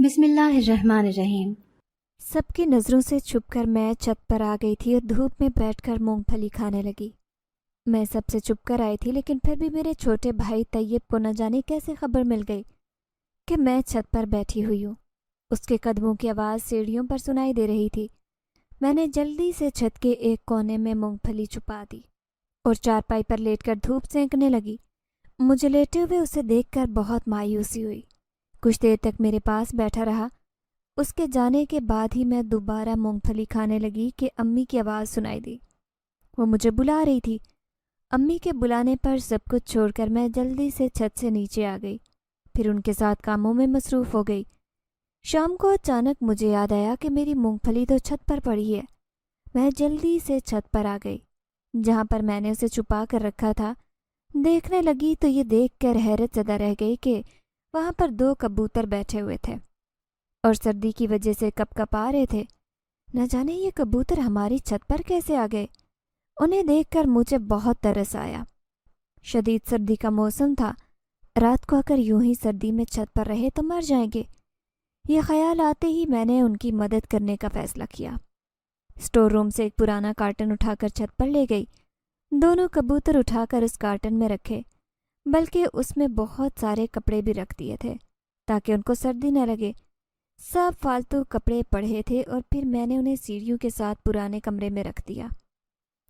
بسم اللہ الرحمن الرحیم۔ سب کی نظروں سے چھپ کر میں چھت پر آ گئی تھی اور دھوپ میں بیٹھ کر مونگ پھلی کھانے لگی۔ میں سب سے چھپ کر آئی تھی، لیکن پھر بھی میرے چھوٹے بھائی طیب کو نہ جانے کیسے خبر مل گئی کہ میں چھت پر بیٹھی ہوئی ہوں۔ اس کے قدموں کی آواز سیڑھیوں پر سنائی دے رہی تھی۔ میں نے جلدی سے چھت کے ایک کونے میں مونگ پھلی چھپا دی اور چارپائی پر لیٹ کر دھوپ سینکنے لگی۔ مجھے لیٹے ہوئے اسے دیکھ کر بہت مایوسی ہوئی۔ کچھ دیر تک میرے پاس بیٹھا رہا۔ اس کے جانے کے بعد ہی میں دوبارہ مونگ پھلی کھانے لگی کہ امی کی آواز سنائی دی۔ وہ مجھے بلا رہی تھی۔ امی کے بلانے پر سب کچھ چھوڑ کر میں جلدی سے چھت سے نیچے آ گئی، پھر ان کے ساتھ کاموں میں مصروف ہو گئی۔ شام کو اچانک مجھے یاد آیا کہ میری مونگ پھلی تو چھت پر پڑی ہے۔ میں جلدی سے چھت پر آ گئی، جہاں پر میں نے اسے چھپا کر رکھا تھا۔ دیکھنے لگی تو یہ دیکھ کر حیرت زدہ رہ گئی کہ وہاں پر 2 کبوتر بیٹھے ہوئے تھے اور سردی کی وجہ سے کپ کپ آ رہے تھے۔ نہ جانے یہ کبوتر ہماری چھت پر کیسے آ گئے۔ انہیں دیکھ کر مجھے بہت ترس آیا۔ شدید سردی کا موسم تھا، رات کو اگر یوں ہی سردی میں چھت پر رہے تو مر جائیں گے۔ یہ خیال آتے ہی میں نے ان کی مدد کرنے کا فیصلہ کیا۔ اسٹور روم سے ایک پرانا کارٹن اٹھا کر چھت پر لے گئی۔ دونوں کبوتر اٹھا کر اس کارٹن میں رکھے، بلکہ اس میں بہت سارے کپڑے بھی رکھ دیے تھے تاکہ ان کو سردی نہ لگے۔ سب فالتو کپڑے پڑے تھے اور پھر میں نے انہیں سیڑھیوں کے ساتھ پرانے کمرے میں رکھ دیا۔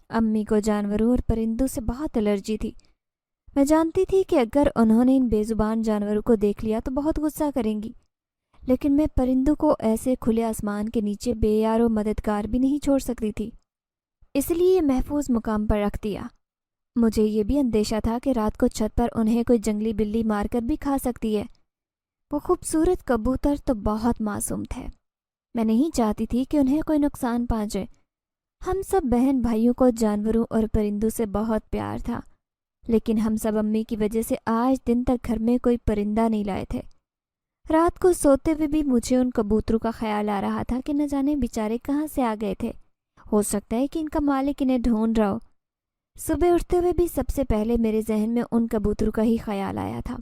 امی کو جانوروں اور پرندوں سے بہت الرجی تھی۔ میں جانتی تھی کہ اگر انہوں نے ان بے زبان جانوروں کو دیکھ لیا تو بہت غصہ کریں گی، لیکن میں پرندوں کو ایسے کھلے آسمان کے نیچے بے یار و مددگار بھی نہیں چھوڑ سکتی تھی، اس لیے یہ محفوظ مقام پر رکھ دیا۔ مجھے یہ بھی اندیشہ تھا کہ رات کو چھت پر انہیں کوئی جنگلی بلی مار کر بھی کھا سکتی ہے۔ وہ خوبصورت کبوتر تو بہت معصوم تھے۔ میں نہیں چاہتی تھی کہ انہیں کوئی نقصان پہنچے۔ ہم سب بہن بھائیوں کو جانوروں اور پرندوں سے بہت پیار تھا، لیکن ہم سب امی کی وجہ سے آج دن تک گھر میں کوئی پرندہ نہیں لائے تھے۔ رات کو سوتے ہوئے بھی مجھے ان کبوتروں کا خیال آ رہا تھا کہ نہ جانے بیچارے کہاں سے آ گئے تھے۔ ہو سکتا ہے کہ ان کا مالک انہیں ڈھونڈ رہا ہو۔ صبح اٹھتے ہوئے بھی سب سے پہلے میرے ذہن میں ان کبوتروں کا ہی خیال آیا تھا۔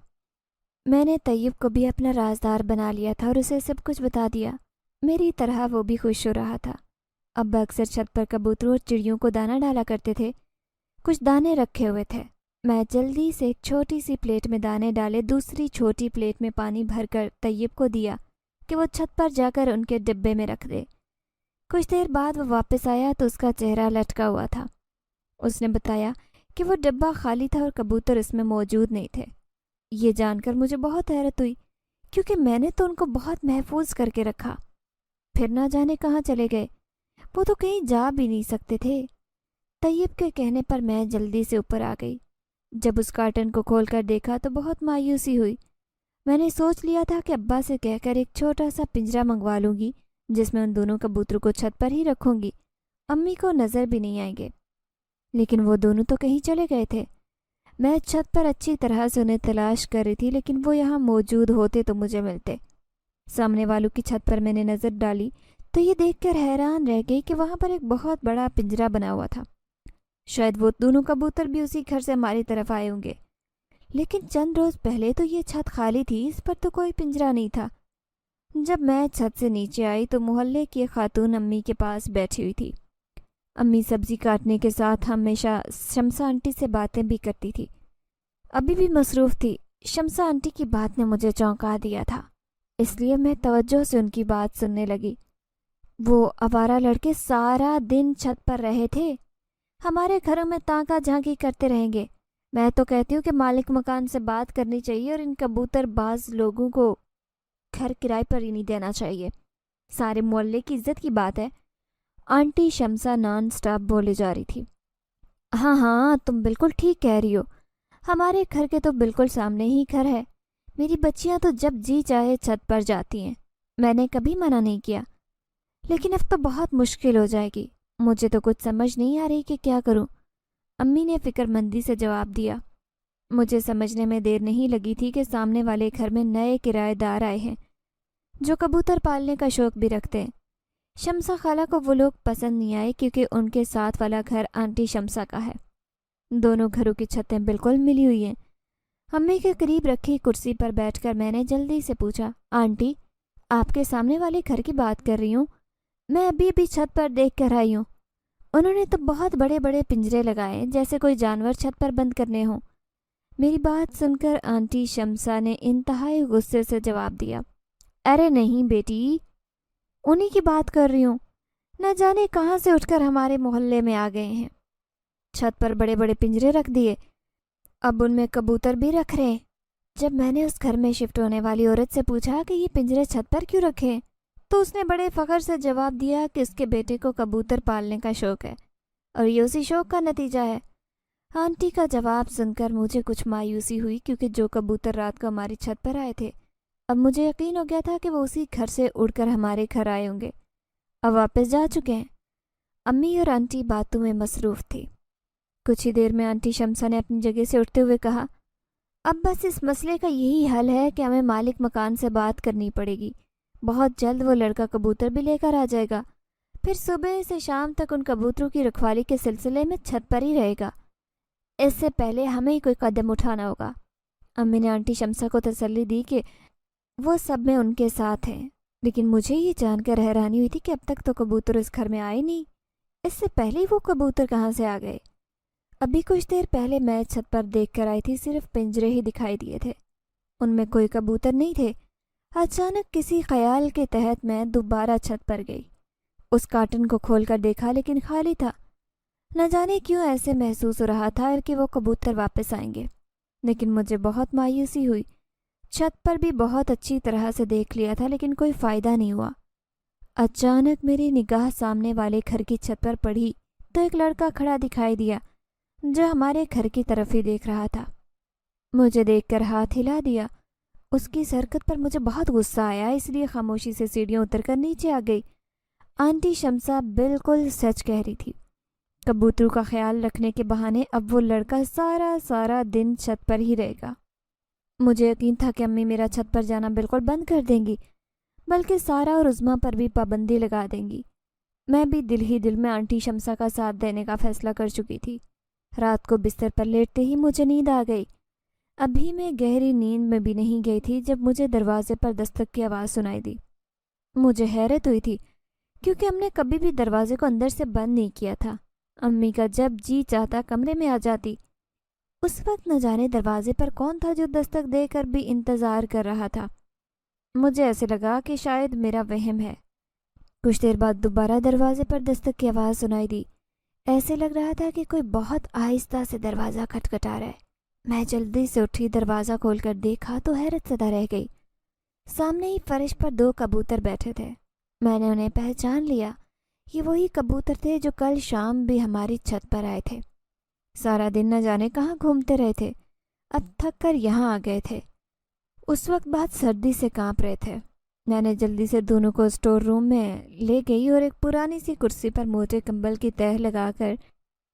میں نے طیب کو بھی اپنا رازدار بنا لیا تھا اور اسے سب کچھ بتا دیا۔ میری طرح وہ بھی خوش ہو رہا تھا۔ ابا اکثر چھت پر کبوتروں اور چڑیوں کو دانہ ڈالا کرتے تھے۔ کچھ دانے رکھے ہوئے تھے۔ میں جلدی سے ایک چھوٹی سی پلیٹ میں دانے ڈالے، دوسری چھوٹی پلیٹ میں پانی بھر کر طیب کو دیا کہ وہ چھت پر جا کر ان کے ڈبے میں رکھ دے۔ کچھ دیر بعد وہ واپس آیا تو اس کا چہرہ لٹکا ہوا تھا۔ اس نے بتایا کہ وہ ڈبہ خالی تھا اور کبوتر اس میں موجود نہیں تھے۔ یہ جان کر مجھے بہت حیرت ہوئی، کیونکہ میں نے تو ان کو بہت محفوظ کر کے رکھا۔ پھر نہ جانے کہاں چلے گئے، وہ تو کہیں جا بھی نہیں سکتے تھے۔ طیب کے کہنے پر میں جلدی سے اوپر آ گئی۔ جب اس کارٹن کو کھول کر دیکھا تو بہت مایوسی ہوئی۔ میں نے سوچ لیا تھا کہ ابا سے کہہ کر ایک چھوٹا سا پنجرا منگوا لوں گی، جس میں ان دونوں کبوتروں کو چھت پر ہی رکھوں گی، امی کو نظر بھی نہیں آئیں گے۔ لیکن وہ دونوں تو کہیں چلے گئے تھے۔ میں چھت پر اچھی طرح سے انہیں تلاش کر رہی تھی، لیکن وہ یہاں موجود ہوتے تو مجھے ملتے۔ سامنے والوں کی چھت پر میں نے نظر ڈالی تو یہ دیکھ کر حیران رہ گئی کہ وہاں پر ایک بہت بڑا پنجرا بنا ہوا تھا۔ شاید وہ دونوں کبوتر بھی اسی گھر سے ہماری طرف آئے ہوں گے، لیکن چند روز پہلے تو یہ چھت خالی تھی، اس پر تو کوئی پنجرا نہیں تھا۔ جب میں چھت سے نیچے آئی تو محلے کی خاتون امی کے پاس بیٹھی ہوئی تھی۔ امی سبزی کاٹنے کے ساتھ ہمیشہ شمسا آنٹی سے باتیں بھی کرتی تھی۔ ابھی بھی مصروف تھی۔ شمسا آنٹی کی بات نے مجھے چونکا دیا تھا، اس لیے میں توجہ سے ان کی بات سننے لگی۔ وہ آوارہ لڑکے سارا دن چھت پر رہے تھے، ہمارے گھروں میں تانکا جھانکی کرتے رہیں گے۔ میں تو کہتی ہوں کہ مالک مکان سے بات کرنی چاہیے اور ان کبوتر باز لوگوں کو گھر کرائے پر ہی نہیں دینا چاہیے۔ سارے محلے کی عزت کی بات ہے۔ آنٹی شمسا نان سٹاپ بولے جا رہی تھی۔ ہاں ہاں، تم بالکل ٹھیک کہہ رہی ہو، ہمارے گھر کے تو بالکل سامنے ہی گھر ہے۔ میری بچیاں تو جب جی چاہے چھت پر جاتی ہیں، میں نے کبھی منع نہیں کیا، لیکن اب تو بہت مشکل ہو جائے گی۔ مجھے تو کچھ سمجھ نہیں آ رہی کہ کیا کروں، امی نے فکر مندی سے جواب دیا۔ مجھے سمجھنے میں دیر نہیں لگی تھی کہ سامنے والے گھر میں نئے کرایہ دار آئے ہیں جو کبوتر پالنے کا شوق بھی رکھتے ہیں۔ شمسا خالہ کو وہ لوگ پسند نہیں آئے کیونکہ ان کے ساتھ والا گھر آنٹی شمسا کا ہے۔ دونوں گھروں کی چھتیں بالکل ملی ہوئی ہیں۔ امی کے قریب رکھی کرسی پر بیٹھ کر میں نے جلدی سے پوچھا، آنٹی آپ کے سامنے والے گھر کی بات کر رہی ہوں، میں ابھی ابھی چھت پر دیکھ کر آئی ہوں۔ انہوں نے تو بہت بڑے بڑے پنجرے لگائے جیسے کوئی جانور چھت پر بند کرنے ہوں۔ میری بات سن کر آنٹی شمسا نے انتہائی غصے سے جواب دیا، ارے نہیں بیٹی، انہی کی بات کر رہی ہوں، نہ جانے کہاں سے اٹھ کر ہمارے محلے میں آ گئے ہیں، چھت پر بڑے بڑے پنجرے رکھ دیے، اب ان میں کبوتر بھی رکھ رہے ہیں۔ جب میں نے اس گھر میں شفٹ ہونے والی عورت سے پوچھا کہ یہ پنجرے چھت پر کیوں رکھے، تو اس نے بڑے فخر سے جواب دیا کہ اس کے بیٹے کو کبوتر پالنے کا شوق ہے اور یہ اسی شوق کا نتیجہ ہے۔ آنٹی کا جواب سن کر مجھے کچھ مایوسی ہوئی، کیونکہ جو کبوتر رات کو ہماری چھت پر آئے تھے اب مجھے یقین ہو گیا تھا کہ وہ اسی گھر سے اڑ کر ہمارے گھر آئے ہوں گے، اب واپس جا چکے ہیں۔ امی اور آنٹی باتوں میں مصروف تھی۔ کچھ ہی دیر میں آنٹی شمسا نے اپنی جگہ سے اٹھتے ہوئے کہا، اب بس اس مسئلے کا یہی حل ہے کہ ہمیں مالک مکان سے بات کرنی پڑے گی، بہت جلد وہ لڑکا کبوتر بھی لے کر آ جائے گا، پھر صبح سے شام تک ان کبوتروں کی رکھوالی کے سلسلے میں چھت پر ہی رہے گا، اس سے پہلے ہمیں ہی کوئی قدم اٹھانا ہوگا۔ امی نے آنٹی شمسا کو تسلی دی کہ وہ سب میں ان کے ساتھ ہیں، لیکن مجھے یہ جان کر حیرانی ہوئی تھی کہ اب تک تو کبوتر اس گھر میں آئے نہیں، اس سے پہلے ہی وہ کبوتر کہاں سے آ گئے؟ ابھی کچھ دیر پہلے میں چھت پر دیکھ کر آئی تھی، صرف پنجرے ہی دکھائی دیے تھے، ان میں کوئی کبوتر نہیں تھے۔ اچانک کسی خیال کے تحت میں دوبارہ چھت پر گئی، اس کارٹن کو کھول کر دیکھا لیکن خالی تھا۔ نہ جانے کیوں ایسے محسوس ہو رہا تھا کہ وہ کبوتر واپس آئیں گے، لیکن مجھے بہت مایوسی ہوئی۔ چھت پر بھی بہت اچھی طرح سے دیکھ لیا تھا لیکن کوئی فائدہ نہیں ہوا۔ اچانک میری نگاہ سامنے والے گھر کی چھت پر پڑی تو ایک لڑکا کھڑا دکھائی دیا جو ہمارے گھر کی طرف ہی دیکھ رہا تھا۔ مجھے دیکھ کر ہاتھ ہلا دیا۔ اس کی اس حرکت پر مجھے بہت غصہ آیا، اس لیے خاموشی سے سیڑھیاں اتر کر نیچے آ گئی۔ آنٹی شمسا بالکل سچ کہہ رہی تھی، کبوتروں کا خیال رکھنے کے بہانے اب وہ لڑکا سارا دن چھت پر ہی رہے گا۔ مجھے یقین تھا کہ امی میرا چھت پر جانا بالکل بند کر دیں گی، بلکہ سارا اور عظمیٰ پر بھی پابندی لگا دیں گی۔ میں بھی دل ہی دل میں آنٹی شمسا کا ساتھ دینے کا فیصلہ کر چکی تھی۔ رات کو بستر پر لیٹتے ہی مجھے نیند آ گئی۔ ابھی میں گہری نیند میں بھی نہیں گئی تھی جب مجھے دروازے پر دستک کی آواز سنائی دی۔ مجھے حیرت ہوئی تھی کیونکہ ہم نے کبھی بھی دروازے کو اندر سے بند نہیں کیا تھا۔ امی کا جب جی چاہتا کمرے میں آ جاتی۔ اس وقت نہ جانے دروازے پر کون تھا جو دستک دے کر بھی انتظار کر رہا تھا۔ مجھے ایسے لگا کہ شاید میرا وہم ہے۔ کچھ دیر بعد دوبارہ دروازے پر دستک کی آواز سنائی دی۔ ایسے لگ رہا تھا کہ کوئی بہت آہستہ سے دروازہ کھٹکھٹا رہا ہے۔ میں جلدی سے اٹھی، دروازہ کھول کر دیکھا تو حیرت زدہ رہ گئی۔ سامنے ہی فرش پر 2 کبوتر بیٹھے تھے۔ میں نے انہیں پہچان لیا، یہ وہی کبوتر تھے جو کل شام بھی ہماری چھت پر آئے تھے۔ سارا دن نہ جانے کہاں گھومتے رہے تھے، اب تھک کر یہاں آ گئے تھے۔ اس وقت بہت سردی سے کانپ رہے تھے۔ میں نے جلدی سے دونوں کو اسٹور روم میں لے گئی اور ایک پرانی سی کرسی پر موٹے کمبل کی تہہ لگا کر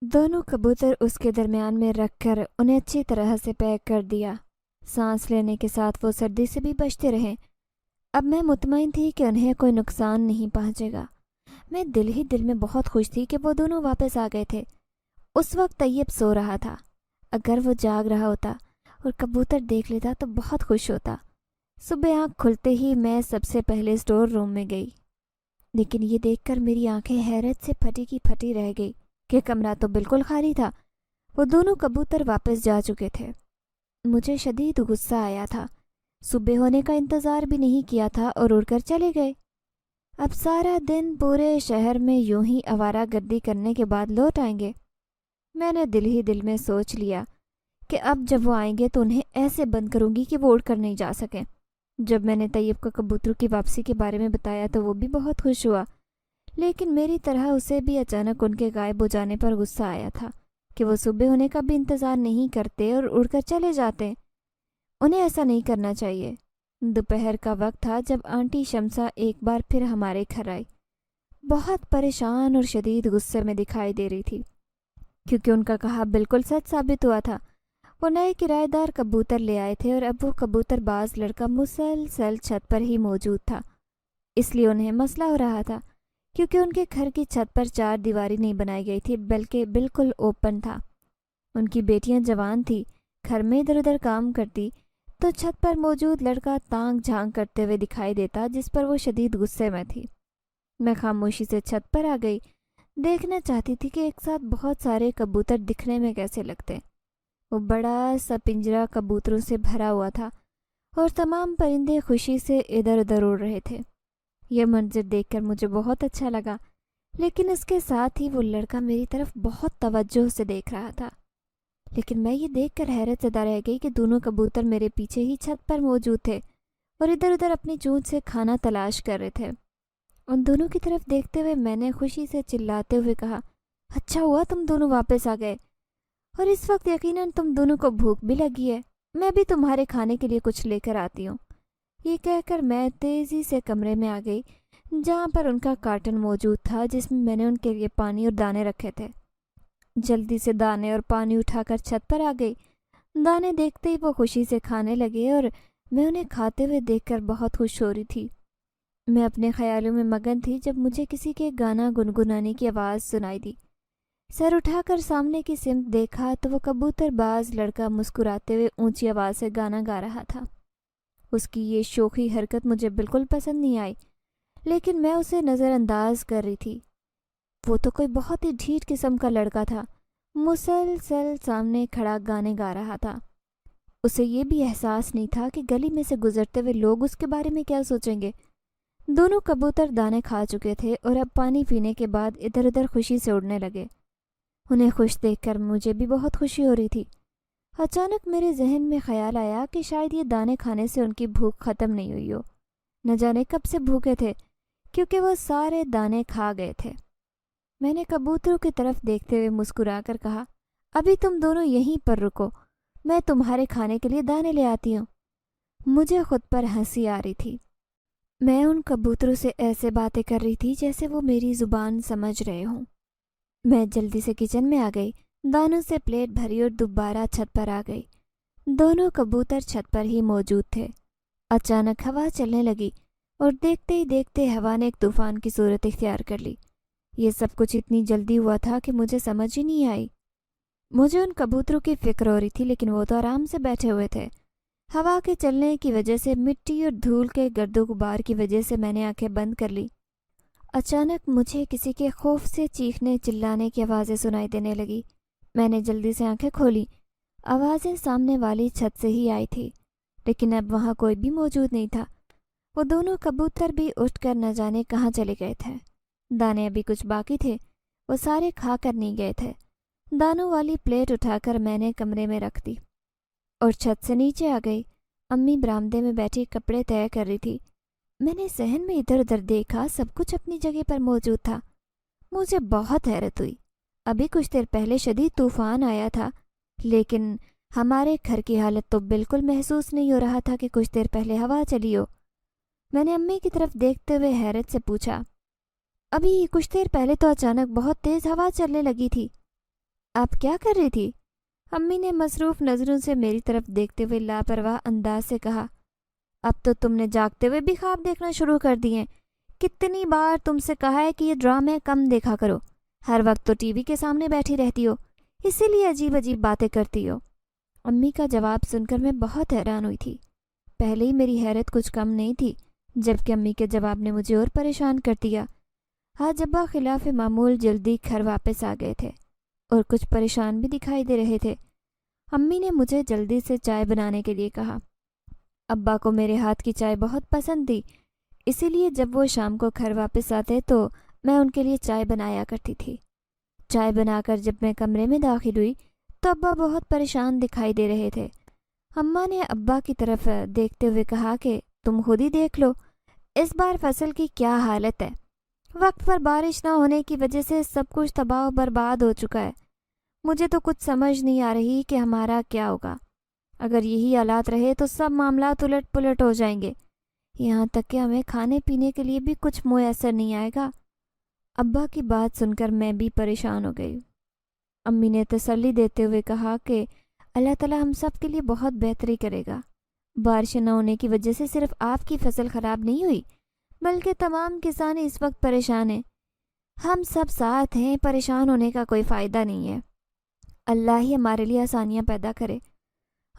دونوں کبوتر اس کے درمیان میں رکھ کر انہیں اچھی طرح سے پیک کر دیا۔ سانس لینے کے ساتھ وہ سردی سے بھی بچتے رہے۔ اب میں مطمئن تھی کہ انہیں کوئی نقصان نہیں پہنچے گا۔ میں دل ہی دل میں بہت خوش تھی کہ وہ دونوں واپس آ گئے تھے۔ اس وقت طیب سو رہا تھا، اگر وہ جاگ رہا ہوتا اور کبوتر دیکھ لیتا تو بہت خوش ہوتا۔ صبح آنکھ کھلتے ہی میں سب سے پہلے اسٹور روم میں گئی، لیکن یہ دیکھ کر میری آنکھیں حیرت سے پھٹی کی پھٹی رہ گئی کہ کمرہ تو بالکل خالی تھا، وہ دونوں کبوتر واپس جا چکے تھے۔ مجھے شدید غصہ آیا تھا، صبح ہونے کا انتظار بھی نہیں کیا تھا اور اڑ کر چلے گئے۔ اب سارا دن پورے شہر میں یوں ہی آوارہ گردی کرنے کے بعد لوٹ آئیں گے۔ میں نے دل ہی دل میں سوچ لیا کہ اب جب وہ آئیں گے تو انہیں ایسے بند کروں گی کہ وہ اڑ کر نہیں جا سکیں۔ جب میں نے طیب کو کبوتروں کی واپسی کے بارے میں بتایا تو وہ بھی بہت خوش ہوا، لیکن میری طرح اسے بھی اچانک ان کے غائب ہو جانے پر غصہ آیا تھا کہ وہ صبح ہونے کا بھی انتظار نہیں کرتے اور اڑ کر چلے جاتے۔ انہیں ایسا نہیں کرنا چاہیے۔ دوپہر کا وقت تھا جب آنٹی شمسا ایک بار پھر ہمارے گھر آئی۔ بہت پریشان اور شدید غصے میں دکھائی دے رہی تھی، کیونکہ ان کا کہا بالکل سچ ثابت ہوا تھا۔ وہ نئے کرایہ دار کبوتر لے آئے تھے اور اب وہ کبوتر باز لڑکا مسلسل چھت پر ہی موجود تھا۔ اس لیے انہیں مسئلہ ہو رہا تھا، کیونکہ ان کے گھر کی چھت پر 4 دیواری نہیں بنائی گئی تھی بلکہ بالکل اوپن تھا۔ ان کی بیٹیاں جوان تھی، گھر میں ادھر ادھر کام کرتی، تو چھت پر موجود لڑکا تانگ جھانک کرتے ہوئے دکھائی دیتا، جس پر وہ شدید غصے میں تھی۔ میں خاموشی سے چھت پر آ گئی، دیکھنا چاہتی تھی کہ ایک ساتھ بہت سارے کبوتر دکھنے میں کیسے لگتے۔ وہ بڑا سا پنجرا کبوتروں سے بھرا ہوا تھا اور تمام پرندے خوشی سے ادھر ادھر اڑ رہے تھے۔ یہ منظر دیکھ کر مجھے بہت اچھا لگا، لیکن اس کے ساتھ ہی وہ لڑکا میری طرف بہت توجہ سے دیکھ رہا تھا۔ لیکن میں یہ دیکھ کر حیرت زدہ رہ گئی کہ دونوں کبوتر میرے پیچھے ہی چھت پر موجود تھے اور ادھر ادھر اپنی چونچ سے کھانا تلاش کر رہے تھے۔ ان دونوں کی طرف دیکھتے ہوئے میں نے خوشی سے چلاتے ہوئے کہا، اچھا ہوا تم دونوں واپس آ گئے، اور اس وقت یقیناً تم دونوں کو بھوک بھی لگی ہے۔ میں بھی تمہارے کھانے کے لیے کچھ لے کر آتی ہوں۔ یہ کہہ کر میں تیزی سے کمرے میں آ گئی جہاں پر ان کا کارٹن موجود تھا، جس میں نے ان کے لیے پانی اور دانے رکھے تھے۔ جلدی سے دانے اور پانی اٹھا کر چھت پر آ گئی۔ دانے دیکھتے ہی وہ خوشی سے کھانے لگے اور میں انہیں کھاتے ہوئے دیکھ کر بہت خوش ہو رہی تھی۔ میں اپنے خیالوں میں مگن تھی جب مجھے کسی کے گانا گنگنانے کی آواز سنائی دی۔ سر اٹھا کر سامنے کی سمت دیکھا تو وہ کبوتر باز لڑکا مسکراتے ہوئے اونچی آواز سے گانا گا رہا تھا۔ اس کی یہ شوخی حرکت مجھے بالکل پسند نہیں آئی، لیکن میں اسے نظر انداز کر رہی تھی۔ وہ تو کوئی بہت ہی ڈھیٹ قسم کا لڑکا تھا، مسلسل سامنے کھڑا گانے گا رہا تھا۔ اسے یہ بھی احساس نہیں تھا کہ گلی میں سے گزرتے ہوئے لوگ اس کے بارے میں کیا سوچیں گے۔ دونوں کبوتر دانے کھا چکے تھے اور اب پانی پینے کے بعد ادھر ادھر خوشی سے اڑنے لگے۔ انہیں خوش دیکھ کر مجھے بھی بہت خوشی ہو رہی تھی۔ اچانک میرے ذہن میں خیال آیا کہ شاید یہ دانے کھانے سے ان کی بھوک ختم نہیں ہوئی ہو، نہ جانے کب سے بھوکے تھے، کیونکہ وہ سارے دانے کھا گئے تھے۔ میں نے کبوتروں کی طرف دیکھتے ہوئے مسکرا کر کہا، ابھی تم دونوں یہیں پر رکو، میں تمہارے کھانے کے لیے دانے لے آتی ہوں۔ مجھے خود پر ہنسی آ رہی تھی۔ میں ان کبوتروں سے ایسے باتیں کر رہی تھی جیسے وہ میری زبان سمجھ رہے ہوں۔ میں جلدی سے کچن میں آ گئی، دانوں سے پلیٹ بھری اور دوبارہ چھت پر آ گئی۔ دونوں کبوتر چھت پر ہی موجود تھے۔ اچانک ہوا چلنے لگی اور دیکھتے ہی دیکھتے ہوا نے ایک طوفان کی صورت اختیار کر لی۔ یہ سب کچھ اتنی جلدی ہوا تھا کہ مجھے سمجھ ہی نہیں آئی۔ مجھے ان کبوتروں کی فکر ہو رہی تھی، لیکن وہ تو آرام سے بیٹھے ہوئے تھے۔ ہوا کے چلنے کی وجہ سے، مٹی اور دھول کے گرد و غبار کی وجہ سے میں نے آنکھیں بند کر لی۔ اچانک مجھے کسی کے خوف سے چیخنے چلانے کی آوازیں سنائی دینے لگی۔ میں نے جلدی سے آنکھیں کھولی۔ آوازیں سامنے والی چھت سے ہی آئی تھی، لیکن اب وہاں کوئی بھی موجود نہیں تھا۔ وہ دونوں کبوتر بھی اٹھ کر نہ جانے کہاں چلے گئے تھے۔ دانے ابھی کچھ باقی تھے، وہ سارے کھا کر نہیں گئے تھے۔ دانوں والی پلیٹ اٹھا کر میں نے کمرے میں رکھ دی اور چھت سے نیچے آ گئی۔ امی برآمدے میں بیٹھی کپڑے طے کر رہی تھی۔ میں نے ذہن میں ادھر ادھر دیکھا، سب کچھ اپنی جگہ پر موجود تھا۔ مجھے بہت حیرت ہوئی۔ ابھی کچھ دیر پہلے شدید طوفان آیا تھا، لیکن ہمارے گھر کی حالت تو بالکل محسوس نہیں ہو رہا تھا کہ کچھ دیر پہلے ہوا چلی ہو۔ میں نے امی کی طرف دیکھتے ہوئے حیرت سے پوچھا، ابھی کچھ دیر پہلے تو اچانک بہت تیز ہوا چلنے لگی تھی، آپ کیا کر رہی تھی؟ امی نے مصروف نظروں سے میری طرف دیکھتے ہوئے لاپرواہ انداز سے کہا، اب تو تم نے جاگتے ہوئے بھی خواب دیکھنا شروع کر دیے۔ کتنی بار تم سے کہا ہے کہ یہ ڈرامے کم دیکھا کرو، ہر وقت تو ٹی وی کے سامنے بیٹھی رہتی ہو، اسی لیے عجیب عجیب باتیں کرتی ہو۔ امی کا جواب سن کر میں بہت حیران ہوئی تھی۔ پہلے ہی میری حیرت کچھ کم نہیں تھی، جبکہ امی کے جواب نے مجھے اور پریشان کر دیا۔ آج ابا خلاف معمول جلدی گھر واپس آ گئے تھے اور کچھ پریشان بھی دکھائی دے رہے تھے۔ امی نے مجھے جلدی سے چائے بنانے کے لیے کہا۔ ابا کو میرے ہاتھ کی چائے بہت پسند تھی، اسی لیے جب وہ شام کو گھر واپس آتے تو میں ان کے لیے چائے بنایا کرتی تھی۔ چائے بنا کر جب میں کمرے میں داخل ہوئی تو ابا بہت پریشان دکھائی دے رہے تھے۔ اماں نے ابا کی طرف دیکھتے ہوئے کہا کہ تم خود ہی دیکھ لو، اس بار فصل کی کیا حالت ہے۔ وقت پر بارش نہ ہونے کی وجہ سے سب کچھ تباہ و برباد ہو چکا ہے۔ مجھے تو کچھ سمجھ نہیں آ رہی کہ ہمارا کیا ہوگا۔ اگر یہی حالات رہے تو سب معاملات الٹ پلٹ ہو جائیں گے، یہاں تک کہ ہمیں کھانے پینے کے لیے بھی کچھ میسر نہیں آئے گا۔ ابا کی بات سن کر میں بھی پریشان ہو گئی۔ امی نے تسلی دیتے ہوئے کہا کہ اللہ تعالیٰ ہم سب کے لیے بہت بہتری کرے گا۔ بارش نہ ہونے کی وجہ سے صرف آپ کی فصل خراب نہیں ہوئی، بلکہ تمام کسان اس وقت پریشان ہیں۔ ہم سب ساتھ ہیں، پریشان ہونے کا کوئی فائدہ نہیں ہے۔ اللہ ہی ہمارے لیے آسانیاں پیدا کرے۔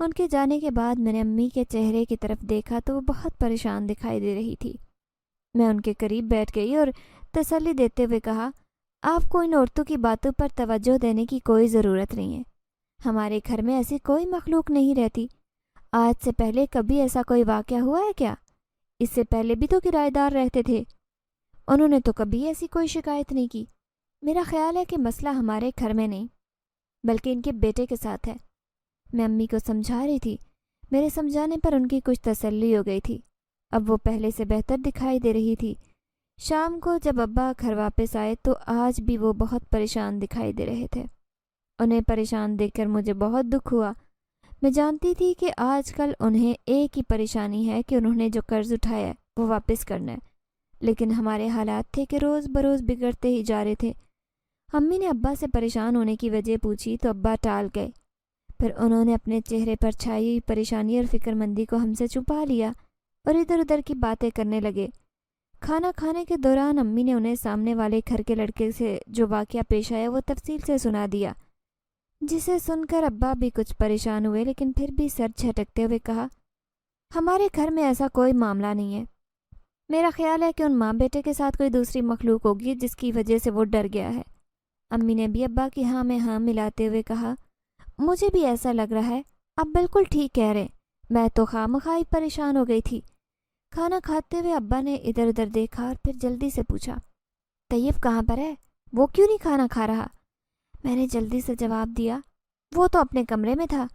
ان کے جانے کے بعد میں نے امی کے چہرے کی طرف دیکھا تو وہ بہت پریشان دکھائی دے رہی تھی۔ میں ان کے قریب بیٹھ گئی اور تسلی دیتے ہوئے کہا، آپ کو ان عورتوں کی باتوں پر توجہ دینے کی کوئی ضرورت نہیں ہے۔ ہمارے گھر میں ایسی کوئی مخلوق نہیں رہتی۔ آج سے پہلے کبھی ایسا کوئی واقعہ ہوا ہے کیا؟ اس سے پہلے بھی تو کرایہ دار رہتے تھے، انہوں نے تو کبھی ایسی کوئی شکایت نہیں کی۔ میرا خیال ہے کہ مسئلہ ہمارے گھر میں نہیں بلکہ ان کے بیٹے کے ساتھ ہے۔ میں امی کو سمجھا رہی تھی۔ میرے سمجھانے پر ان کی کچھ تسلی ہو گئی تھی۔ اب وہ پہلے سے بہتر دکھائی دے رہی تھی۔ شام کو جب ابا گھر واپس آئے تو آج بھی وہ بہت پریشان دکھائی دے رہے تھے۔ انہیں پریشان دیکھ کر مجھے بہت دکھ ہوا۔ میں جانتی تھی کہ آج کل انہیں ایک ہی پریشانی ہے کہ انہوں نے جو قرض اٹھایا ہے وہ واپس کرنا ہے، لیکن ہمارے حالات تھے کہ روز بروز بگڑتے ہی جا رہے تھے۔ امی نے ابا سے پریشان ہونے کی وجہ پوچھی تو ابا ٹال گئے۔ پھر انہوں نے اپنے چہرے پر چھائی ہوئی پریشانی اور فکر مندی کو ہم سے چھپا لیا اور ادھر ادھر کی باتیں کرنے لگے۔ کھانا کھانے کے دوران امی نے انہیں سامنے والے گھر کے لڑکے سے جو واقعہ پیش آیا وہ تفصیل سے سنا دیا، جسے سن کر ابا بھی کچھ پریشان ہوئے، لیکن پھر بھی سر جھٹکتے ہوئے کہا، ہمارے گھر میں ایسا کوئی معاملہ نہیں ہے۔ میرا خیال ہے کہ ان ماں بیٹے کے ساتھ کوئی دوسری مخلوق ہوگی جس کی وجہ سے وہ ڈر گیا ہے۔ امی نے بھی ابا کی ہاں میں ہاں ملاتے ہوئے کہا، مجھے بھی ایسا لگ رہا ہے، آپ بالکل ٹھیک کہہ رہے، میں تو خواہ پریشان ہو گئی تھی۔ کھانا کھاتے ہوئے ابا نے ادھر ادھر دیکھا اور پھر جلدی سے پوچھا، طیب کہاں پر ہے؟ وہ کیوں نہیں کھانا کھا رہا؟ میں نے جلدی سے جواب دیا، وہ تو اپنے کمرے میں تھا۔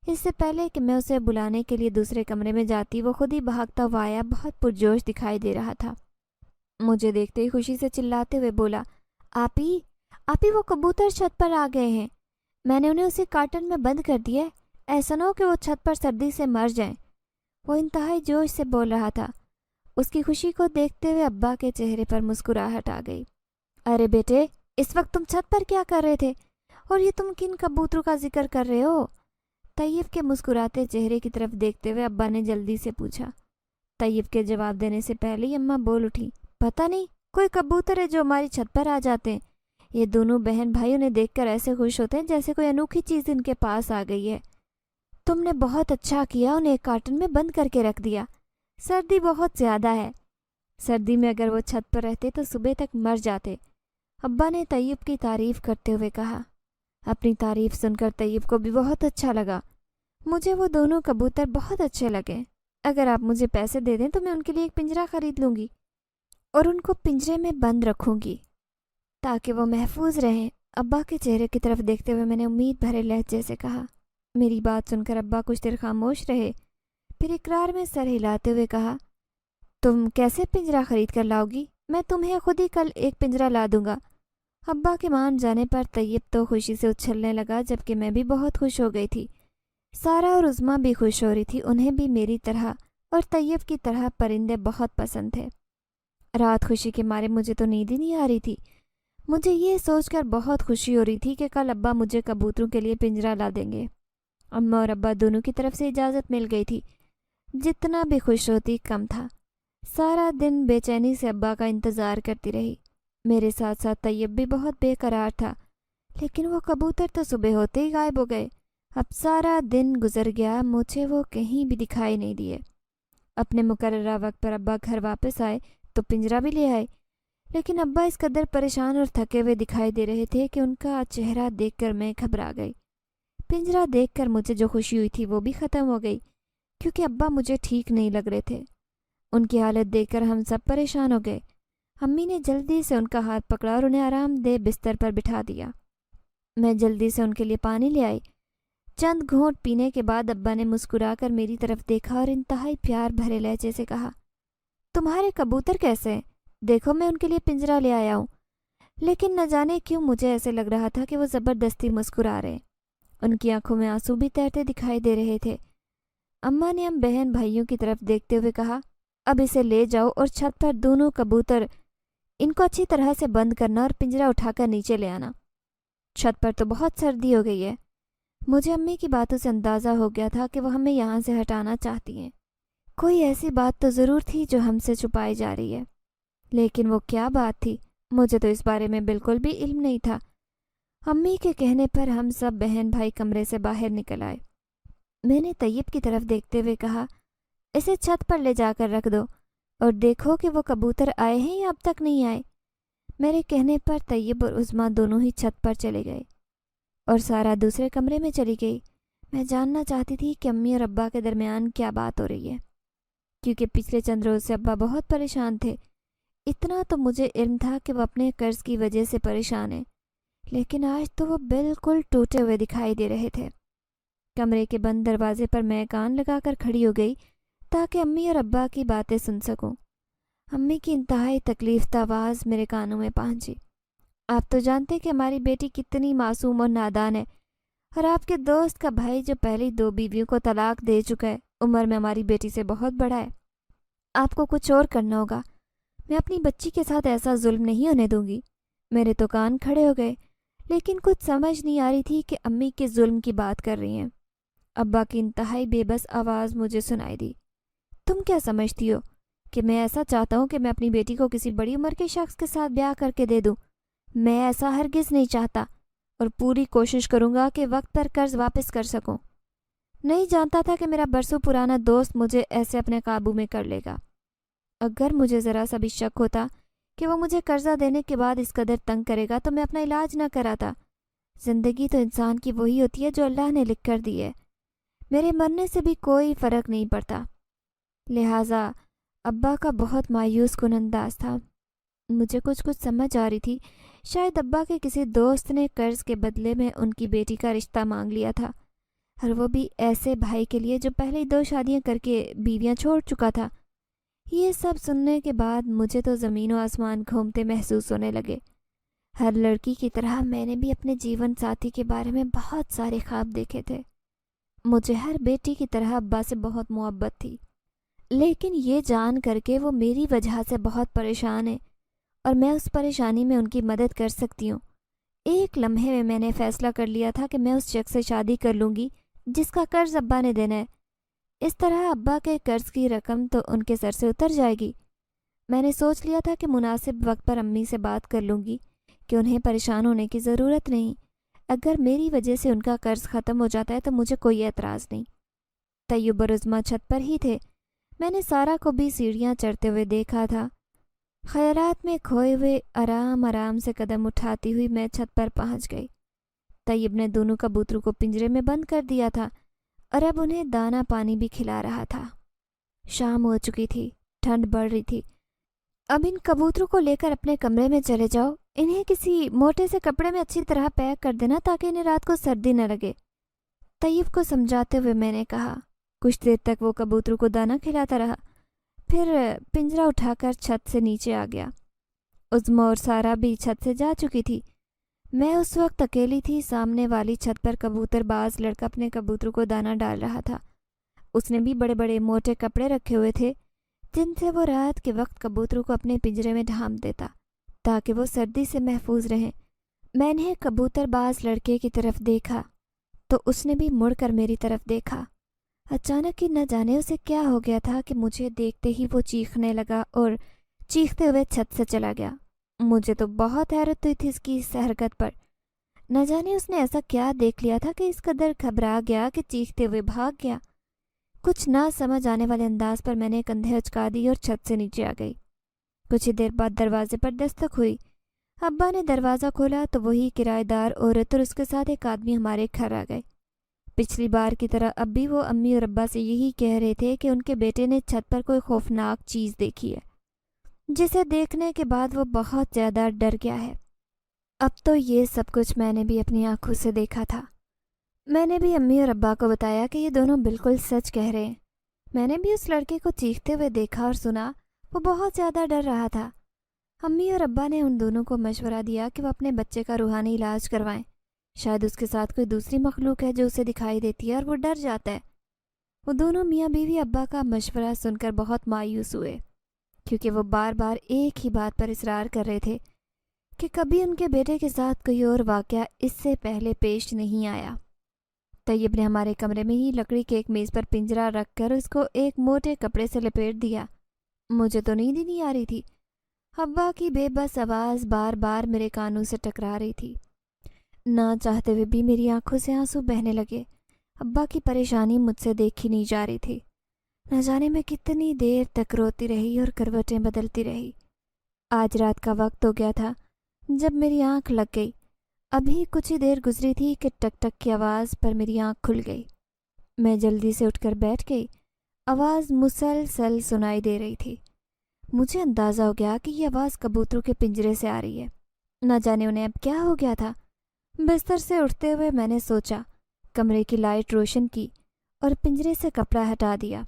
اس سے پہلے کہ میں اسے بلانے کے لیے دوسرے کمرے میں جاتی وہ خود ہی بھاگتا ہوا آیا، بہت پرجوش دکھائی دے رہا تھا۔ مجھے دیکھتے ہی خوشی سے چلاتے ہوئے بولا، آپی وہ کبوتر چھت پر آ گئے ہیں، میں نے انہیں اسی کارٹن میں بند کر دیا ہے، ایسا نہ ہو کہ وہ چھت پر سردی سے مر جائیں۔ وہ انتہائی جوش سے بول رہا تھا۔ اس کی خوشی کو دیکھتے ہوئے ابا کے چہرے پر مسکراہٹ آ گئی۔ ارے بیٹے، اس وقت تم چھت پر کیا کر رہے تھے؟ اور یہ تم کن کبوتروں کا ذکر کر رہے ہو؟ طیب کے مسکراتے چہرے کی طرف دیکھتے ہوئے ابا نے جلدی سے پوچھا۔ طیب کے جواب دینے سے پہلے ہی اماں بول اٹھی، پتہ نہیں، کوئی کبوتر ہے جو ہماری چھت پر آ جاتے ہیں۔ یہ دونوں بہن بھائی انہیں دیکھ کر ایسے خوش ہوتے ہیں جیسے کوئی انوکھی چیز ان کے پاس آ گئی ہے۔ تم نے بہت اچھا کیا انہیں ایک کارٹن میں بند کر کے رکھ دیا، سردی بہت زیادہ ہے، سردی میں اگر وہ چھت پر رہتے تو صبح تک مر جاتے۔ ابا نے طیب کی تعریف کرتے ہوئے کہا۔ اپنی تعریف سن کر طیب کو بھی بہت اچھا لگا۔ مجھے وہ دونوں کبوتر بہت اچھے لگے۔ اگر آپ مجھے پیسے دے دیں تو میں ان کے لیے ایک پنجرا خرید لوں گی اور ان کو پنجرے میں بند رکھوں گی تاکہ وہ محفوظ رہیں۔ ابا کے چہرے کی طرف دیکھتے ہوئے میں نے امید بھرے لہجے سے کہا۔ میری بات سن کر ابا کچھ دیر خاموش رہے، پھر اقرار میں سر ہلاتے ہوئے کہا، تم کیسے پنجرا خرید کر لاؤ گی؟ میں تمہیں خود ہی کل ایک پنجرا لا دوں گا۔ ابا کے مان جانے پر طیب تو خوشی سے اچھلنے لگا، جبکہ میں بھی بہت خوش ہو گئی تھی۔ سارا اور عظمیٰ بھی خوش ہو رہی تھی، انہیں بھی میری طرح اور طیب کی طرح پرندے بہت پسند تھے۔ رات خوشی کے مارے مجھے تو نیند ہی نہیں آ رہی تھی۔ مجھے یہ سوچ کر بہت خوشی ہو رہی تھی کہ کل ابا مجھے کبوتروں کے لیے پنجرا لا دیں گے۔ اماں اور ابا دونوں کی طرف سے اجازت مل گئی تھی۔ جتنا بھی خوش ہوتی کم تھا۔ سارا دن بے چینی سے ابا کا انتظار کرتی رہی۔ میرے ساتھ ساتھ طیب بھی بہت بے قرار تھا، لیکن وہ کبوتر تو صبح ہوتے ہی غائب ہو گئے۔ اب سارا دن گزر گیا، مجھے وہ کہیں بھی دکھائی نہیں دیے۔ اپنے مقررہ وقت پر ابا گھر واپس آئے تو پنجرا بھی لے آئے، لیکن ابا اس قدر پریشان اور تھکے ہوئے دکھائی دے رہے تھے کہ ان کا چہرہ دیکھ کر میں گھبرا گئی۔ پنجرا دیکھ کر مجھے جو خوشی ہوئی تھی وہ بھی ختم ہو گئی، کیونکہ ابا مجھے ٹھیک نہیں لگ رہے تھے۔ ان کی حالت دیکھ کر ہم سب پریشان ہو گئے۔ امی نے جلدی سے ان کا ہاتھ پکڑا اور انہیں آرام دہ بستر پر بٹھا دیا۔ میں جلدی سے ان کے لیے پانی لے آئی۔ چند گھونٹ پینے کے بعد ابا نے مسکرا کر میری طرف دیکھا اور انتہائی پیار بھرے لہجے سے کہا، تمہارے کبوتر کیسے ہیں؟ دیکھو میں ان کے لیے پنجرا لے آیا ہوں۔ لیکن نہ جانے کیوں مجھے ایسے لگ رہا تھا کہ وہ زبردستی مسکرا رہے۔ ان کی آنکھوں میں آنسو بھی تیرتے دکھائی دے رہے تھے۔ اماں نے ہم بہن بھائیوں کی طرف دیکھتے ہوئے کہا، اب اسے لے جاؤ اور چھت پر دونوں کبوتر، ان کو اچھی طرح سے بند کرنا اور پنجرا اٹھا کر نیچے لے آنا۔ چھت پر تو بہت سردی ہو گئی ہے۔ مجھے امی کی باتوں سے اندازہ ہو گیا تھا کہ وہ ہمیں یہاں سے ہٹانا چاہتی ہیں۔ کوئی ایسی بات تو ضرور تھی جو ہم سے چھپائی جا رہی ہے، لیکن وہ کیا بات تھی؟ مجھے تو اس بارے میں بالکل بھی علم نہیں تھا۔ امی کے کہنے پر ہم سب بہن بھائی کمرے سے باہر نکل آئے۔ میں نے طیب کی طرف دیکھتے ہوئے کہا، اسے چھت پر لے جا کر رکھ دو اور دیکھو کہ وہ کبوتر آئے ہیں یا اب تک نہیں آئے۔ میرے کہنے پر طیب اور عظمیٰ دونوں ہی چھت پر چلے گئے اور سارا دوسرے کمرے میں چلی گئی۔ میں جاننا چاہتی تھی کہ امی اور ابا کے درمیان کیا بات ہو رہی ہے، کیونکہ پچھلے چند روز سے ابا بہت پریشان تھے۔ اتنا تو مجھے علم تھا کہ وہ اپنے قرض کی وجہ سے پریشان ہیں، لیکن آج تو وہ بالکل ٹوٹے ہوئے دکھائی دے رہے تھے۔ کمرے کے بند دروازے پر میں کان لگا کر کھڑی ہو گئی تاکہ امی اور ابا کی باتیں سن سکوں۔ امی کی انتہائی تکلیف دہ آواز میرے کانوں میں پہنچی، آپ تو جانتے کہ ہماری بیٹی کتنی معصوم اور نادان ہے، اور آپ کے دوست کا بھائی جو پہلی 2 بیویوں کو طلاق دے چکا ہے عمر میں ہماری بیٹی سے بہت بڑا ہے۔ آپ کو کچھ اور کرنا ہوگا، میں اپنی بچی کے ساتھ ایسا ظلم نہیں ہونے دوں گی۔ میرے تو کان کھڑے ہو گئے، لیکن کچھ سمجھ نہیں آ رہی تھی کہ امی کس ظلم کی بات کر رہی ہیں۔ ابا کی انتہائی بے بس آواز مجھے سنائی دی، تم کیا سمجھتی ہو کہ میں ایسا چاہتا ہوں کہ میں اپنی بیٹی کو کسی بڑی عمر کے شخص کے ساتھ بیاہ کر کے دے دوں؟ میں ایسا ہرگز نہیں چاہتا، اور پوری کوشش کروں گا کہ وقت پر قرض واپس کر سکوں۔ نہیں جانتا تھا کہ میرا برسوں پرانا دوست مجھے ایسے اپنے قابو میں کر لے گا۔ اگر مجھے ذرا سا بھی شک ہوتا کہ وہ مجھے قرضہ دینے کے بعد اس قدر تنگ کرے گا تو میں اپنا علاج نہ کراتا۔ زندگی تو انسان کی وہی ہوتی ہے جو اللہ نے لکھ کر دی ہے، میرے مرنے سے بھی کوئی فرق نہیں پڑتا۔ لہٰذا ابا کا بہت مایوس کن انداز تھا۔ مجھے کچھ سمجھ آ رہی تھی، شاید ابا کے کسی دوست نے قرض کے بدلے میں ان کی بیٹی کا رشتہ مانگ لیا تھا، اور وہ بھی ایسے بھائی کے لیے جو پہلے 2 شادیاں کر کے بیویاں چھوڑ چکا تھا۔ یہ سب سننے کے بعد مجھے تو زمین و آسمان گھومتے محسوس ہونے لگے۔ ہر لڑکی کی طرح میں نے بھی اپنے جیون ساتھی کے بارے میں بہت سارے خواب دیکھے تھے۔ مجھے ہر بیٹی کی طرح ابا سے بہت محبت تھی، لیکن یہ جان کر کے وہ میری وجہ سے بہت پریشان ہے اور میں اس پریشانی میں ان کی مدد کر سکتی ہوں۔ ایک لمحے میں نے فیصلہ کر لیا تھا کہ میں اس شخص سے شادی کر لوں گی جس کا قرض ابا نے دینا ہے۔ اس طرح ابا کے قرض کی رقم تو ان کے سر سے اتر جائے گی۔ میں نے سوچ لیا تھا کہ مناسب وقت پر امی سے بات کر لوں گی کہ انہیں پریشان ہونے کی ضرورت نہیں۔ اگر میری وجہ سے ان کا قرض ختم ہو جاتا ہے تو مجھے کوئی اعتراض نہیں۔ طیب اور عظمیٰ چھت پر ہی تھے۔ میں نے سارا کو بھی سیڑھیاں چڑھتے ہوئے دیکھا تھا۔ خیالات میں کھوئے ہوئے آرام آرام سے قدم اٹھاتی ہوئی میں چھت پر پہنچ گئی۔ طیب نے دونوں کبوتروں کو پنجرے میں بند کر دیا تھا اور اب انہیں دانا پانی بھی کھلا رہا تھا۔ شام ہو چکی تھی، ٹھنڈ بڑھ رہی تھی۔ اب ان کبوتروں کو لے کر اپنے کمرے میں چلے جاؤ، انہیں کسی موٹے سے کپڑے میں اچھی طرح پیک کر دینا تاکہ انہیں رات کو سردی نہ لگے۔ طیب کو سمجھاتے ہوئے میں نے کہا۔ کچھ دیر تک وہ کبوتروں کو دانا کھلاتا رہا، پھر پنجرہ اٹھا کر چھت سے نیچے آ گیا۔ عظمیٰ اور سارا بھی چھت سے جا چکی تھی۔ میں اس وقت اکیلی تھی۔ سامنے والی چھت پر کبوتر باز لڑکا اپنے کبوتروں کو دانا ڈال رہا تھا۔ اس نے بھی بڑے بڑے موٹے کپڑے رکھے ہوئے تھے جن سے وہ رات کے وقت کبوتروں کو اپنے پنجرے میں ڈھانپ دیتا تاکہ وہ سردی سے محفوظ رہیں۔ میں نے کبوتر باز لڑکے کی طرف دیکھا تو اس نے بھی مڑ کر میری طرف دیکھا۔ اچانک ہی نہ جانے اسے کیا ہو گیا تھا کہ مجھے دیکھتے ہی وہ چیخنے لگا اور چیختے ہوئے چھت سے چلا گیا۔ مجھے تو بہت حیرت ہوئی تھی اس کی اس حرکت پر۔ نہ جانے اس نے ایسا کیا دیکھ لیا تھا کہ اس قدر گھبرا گیا کہ چیختے ہوئے بھاگ گیا۔ کچھ نہ سمجھ آنے والے انداز پر میں نے کندھے اچکا دی اور چھت سے نیچے آ گئی۔ کچھ ہی دیر بعد دروازے پر دستک ہوئی۔ ابا نے دروازہ کھولا تو وہی کرایہ دار عورت اور اس کے ساتھ ایک آدمی ہمارے گھر آ گئے۔ پچھلی بار کی طرح اب بھی وہ امی اور ابا سے یہی کہہ رہے تھے کہ ان کے بیٹے نے چھت پر کوئی خوفناک چیز دیکھی ہے جسے دیکھنے کے بعد وہ بہت زیادہ ڈر گیا ہے۔ اب تو یہ سب کچھ میں نے بھی اپنی آنکھوں سے دیکھا تھا۔ میں نے بھی امی اور ابا کو بتایا کہ یہ دونوں بالکل سچ کہہ رہے ہیں۔ میں نے بھی اس لڑکے کو چیختے ہوئے دیکھا اور سنا، وہ بہت زیادہ ڈر رہا تھا۔ امی اور ابا نے ان دونوں کو مشورہ دیا کہ وہ اپنے بچے کا روحانی علاج کروائیں۔ شاید اس کے ساتھ کوئی دوسری مخلوق ہے جو اسے دکھائی دیتی ہے اور وہ ڈر جاتا ہے۔ وہ دونوں میاں بیوی ابا کا مشورہ سن کر بہت مایوس ہوئے، کیونکہ وہ بار بار ایک ہی بات پر اصرار کر رہے تھے کہ کبھی ان کے بیٹے کے ساتھ کوئی اور واقعہ اس سے پہلے پیش نہیں آیا۔ طیب نے ہمارے کمرے میں ہی لکڑی کے ایک میز پر پنجرہ رکھ کر اس کو ایک موٹے کپڑے سے لپیٹ دیا۔ مجھے تو نیند ہی نہیں آ رہی تھی۔ ابا کی بے بس آواز بار بار میرے کانوں سے ٹکرا رہی تھی۔ نہ چاہتے ہوئے بھی میری آنکھوں سے آنسو بہنے لگے۔ ابا کی پریشانی مجھ سے دیکھی نہیں جا رہی تھی۔ نہ جانے میں کتنی دیر تک روتی رہی اور کروٹیں بدلتی رہی۔ آج رات کا وقت ہو گیا تھا جب میری آنکھ لگ گئی۔ ابھی کچھ ہی دیر گزری تھی کہ ٹک ٹک کی آواز پر میری آنکھ کھل گئی۔ میں جلدی سے اٹھ کر بیٹھ گئی۔ آواز مسلسل سنائی دے رہی تھی۔ مجھے اندازہ ہو گیا کہ یہ آواز کبوتروں کے پنجرے سے آ رہی ہے۔ نہ جانے انہیں اب کیا ہو گیا تھا۔ بستر سے اٹھتے ہوئے میں نے سوچا، کمرے کی لائٹ روشن کی اور پنجرے سے کپڑا ہٹا دیا۔